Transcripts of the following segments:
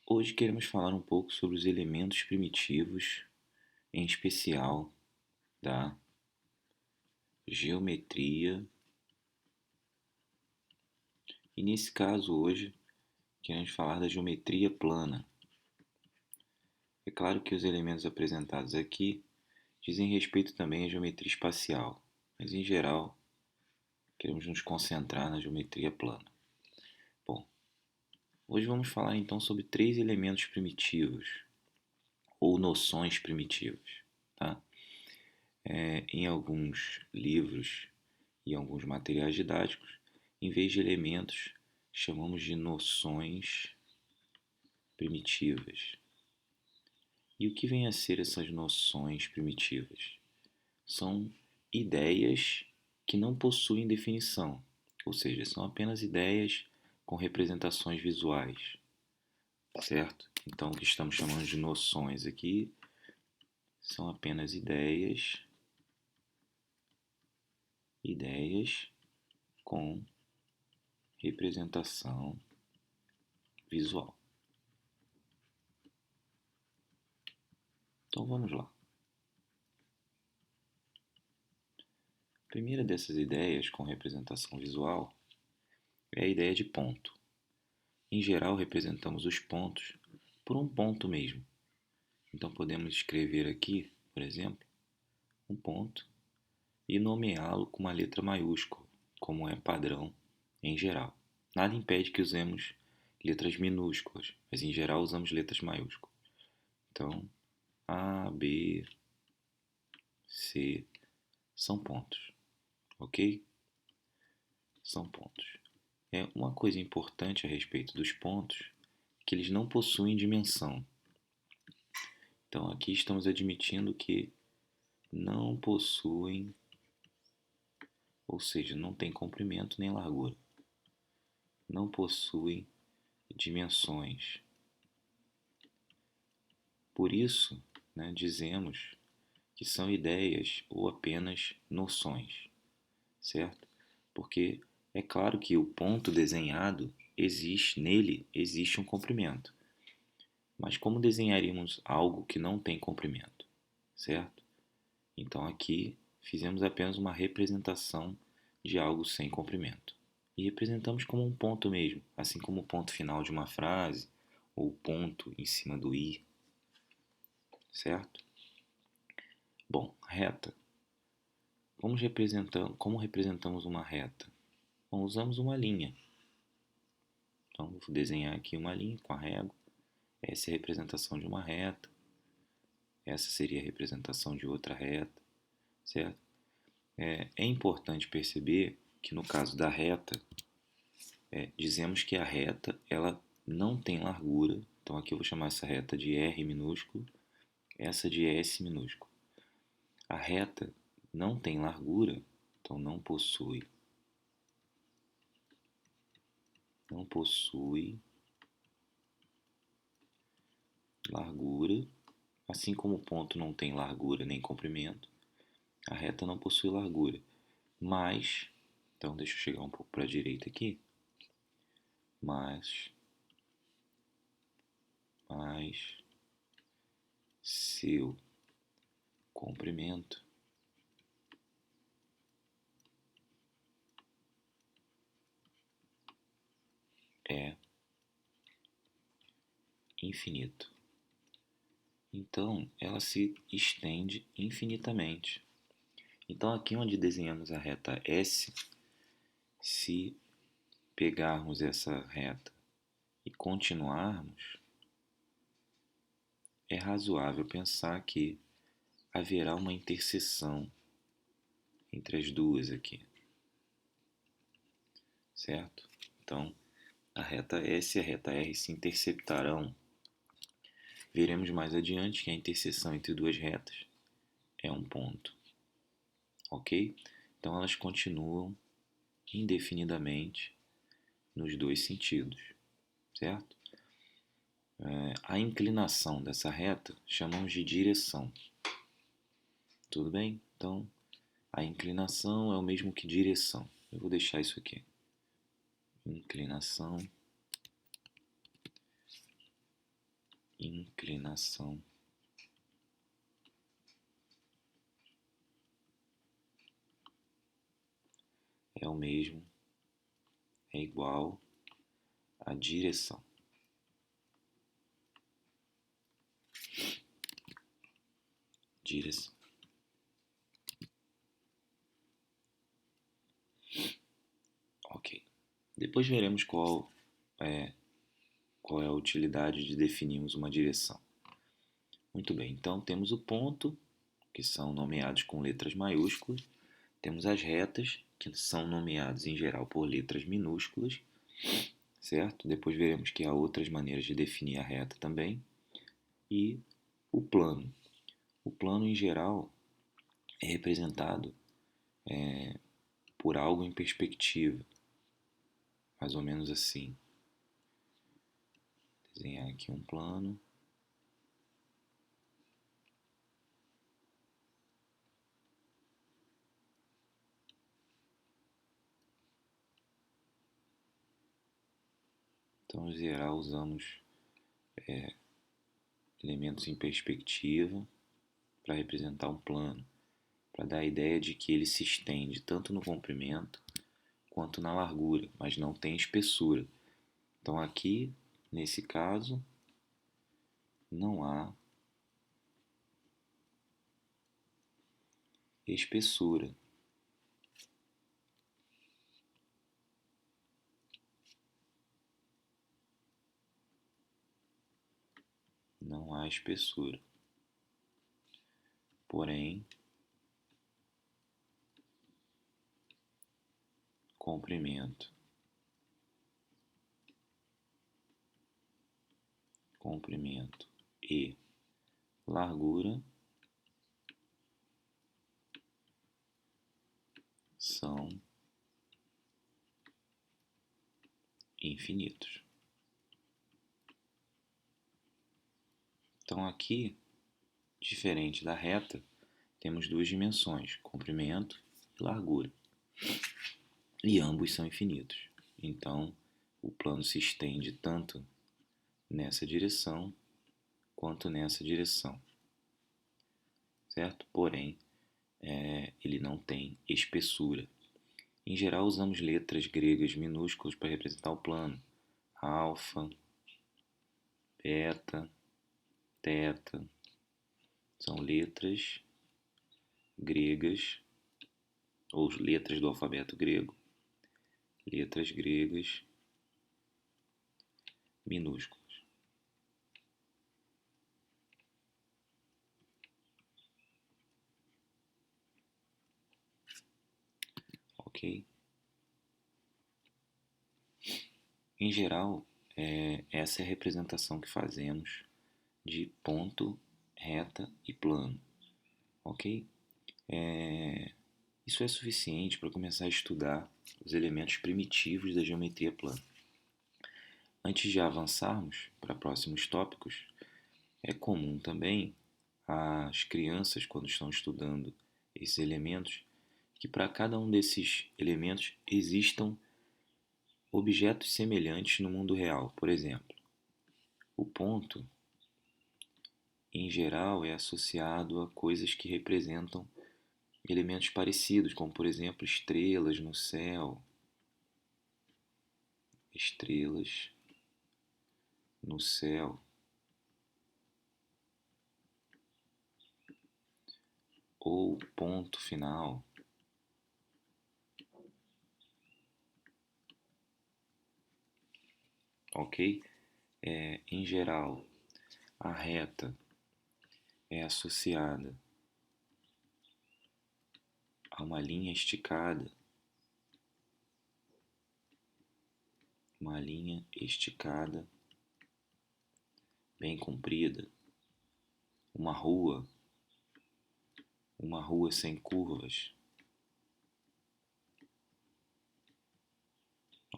Hoje queremos falar um pouco sobre os elementos primitivos, em especial da geometria. E nesse caso hoje queremos falar da geometria plana. É claro que os elementos apresentados aqui dizem respeito também à geometria espacial, mas em geral queremos nos concentrar na geometria plana. Bom, hoje vamos falar então sobre três elementos primitivos, ou noções primitivas, tá? Em alguns livros e alguns materiais didáticos, em vez de elementos, chamamos de noções primitivas. E o que vem a ser essas noções primitivas? São ideias que não possuem definição, ou seja, são apenas ideias com representações visuais, certo? Então, o que estamos chamando de noções aqui são apenas ideias com representação visual. Então vamos lá. A primeira dessas ideias com representação visual é a ideia de ponto. Em geral, representamos os pontos por um ponto mesmo. Então podemos escrever aqui, por exemplo, um ponto e nomeá-lo com uma letra maiúscula, como é padrão em geral. Nada impede que usemos letras minúsculas, mas em geral usamos letras maiúsculas. Então, A, B, C são pontos, ok? São pontos. Uma coisa importante a respeito dos pontos é que eles não possuem dimensão. Então, aqui estamos admitindo que não possuem, ou seja, não tem comprimento nem largura. Não possuem dimensões. Por isso, dizemos que são ideias ou apenas noções, certo? Porque é claro que o ponto desenhado nele existe um comprimento. Mas como desenharíamos algo que não tem comprimento, certo? Então aqui fizemos apenas uma representação de algo sem comprimento. E representamos como um ponto mesmo, assim como o ponto final de uma frase ou o ponto em cima do i, certo? Bom, reta. Como representamos uma reta? Bom, usamos uma linha. Então vou desenhar aqui uma linha com a régua. Essa é a representação de uma reta. Essa seria a representação de outra reta, certo? É importante perceber que no caso da reta, dizemos que a reta ela não tem largura. Então aqui eu vou chamar essa reta de R minúsculo, essa de S minúsculo. A reta não tem largura, então não possui largura, assim como o ponto não tem largura nem comprimento, a reta não possui largura. Mas, então deixa eu chegar um pouco para a direita aqui, mas seu comprimento é infinito. Então, ela se estende infinitamente. Então, aqui onde desenhamos a reta S, se pegarmos essa reta e continuarmos, é razoável pensar que haverá uma interseção entre as duas aqui, certo? Então, a reta S e a reta R se interceptarão. Veremos mais adiante que a interseção entre duas retas é um ponto, ok? Então, elas continuam indefinidamente nos dois sentidos, certo? A inclinação dessa reta chamamos de direção. Tudo bem? Então, a inclinação é o mesmo que direção. Eu vou deixar isso aqui. Inclinação inclinação é o mesmo, é igual à direção. Direção. Ok. Depois veremos qual é a utilidade de definirmos uma direção. Muito bem, então temos o ponto, que são nomeados com letras maiúsculas. Temos as retas, que são nomeadas em geral por letras minúsculas, certo? Depois veremos que há outras maneiras de definir a reta também. E o plano. O plano, em geral, é representado por algo em perspectiva, mais ou menos assim. Vou desenhar aqui um plano. Então, em geral, usamos elementos em perspectiva para representar um plano, para dar a ideia de que ele se estende tanto no comprimento quanto na largura, mas não tem espessura. Então, aqui, nesse caso, não há espessura. Não há espessura. Porém, comprimento, comprimento e largura são infinitos. Então, aqui, diferente da reta, temos duas dimensões, comprimento e largura. E ambos são infinitos. Então, o plano se estende tanto nessa direção quanto nessa direção, certo? Porém, ele não tem espessura. Em geral, usamos letras gregas minúsculas para representar o plano. Alfa, beta, teta. São letras gregas, ou letras do alfabeto grego, letras gregas minúsculas. Ok? Em geral, essa é a representação que fazemos de ponto, reta e plano. Ok? Isso é suficiente para começar a estudar os elementos primitivos da geometria plana. Antes de avançarmos para próximos tópicos, é comum também às crianças, quando estão estudando esses elementos, que para cada um desses elementos existam objetos semelhantes no mundo real. Por exemplo, o ponto, em geral, é associado a coisas que representam elementos parecidos, como por exemplo estrelas no céu, estrelas no céu, ou ponto final. Ok? Em geral, a reta é associada a uma linha esticada, bem comprida, uma rua sem curvas.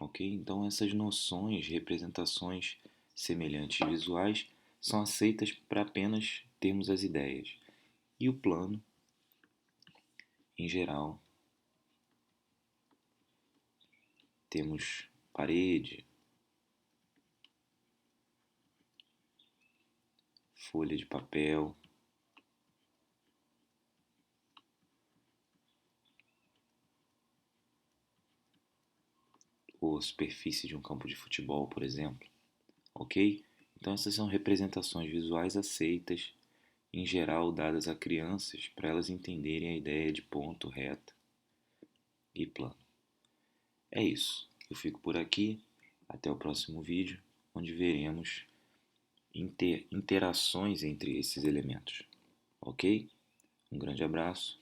Ok? Então essas noções, representações semelhantes visuais são aceitas para apenas termos as ideias. E o plano, em geral, temos parede, folha de papel, ou a superfície de um campo de futebol, por exemplo, ok? Então essas são representações visuais aceitas, em geral dadas a crianças para elas entenderem a ideia de ponto, reta e plano. É isso, eu fico por aqui, até o próximo vídeo, onde veremos interações entre esses elementos, ok? Um grande abraço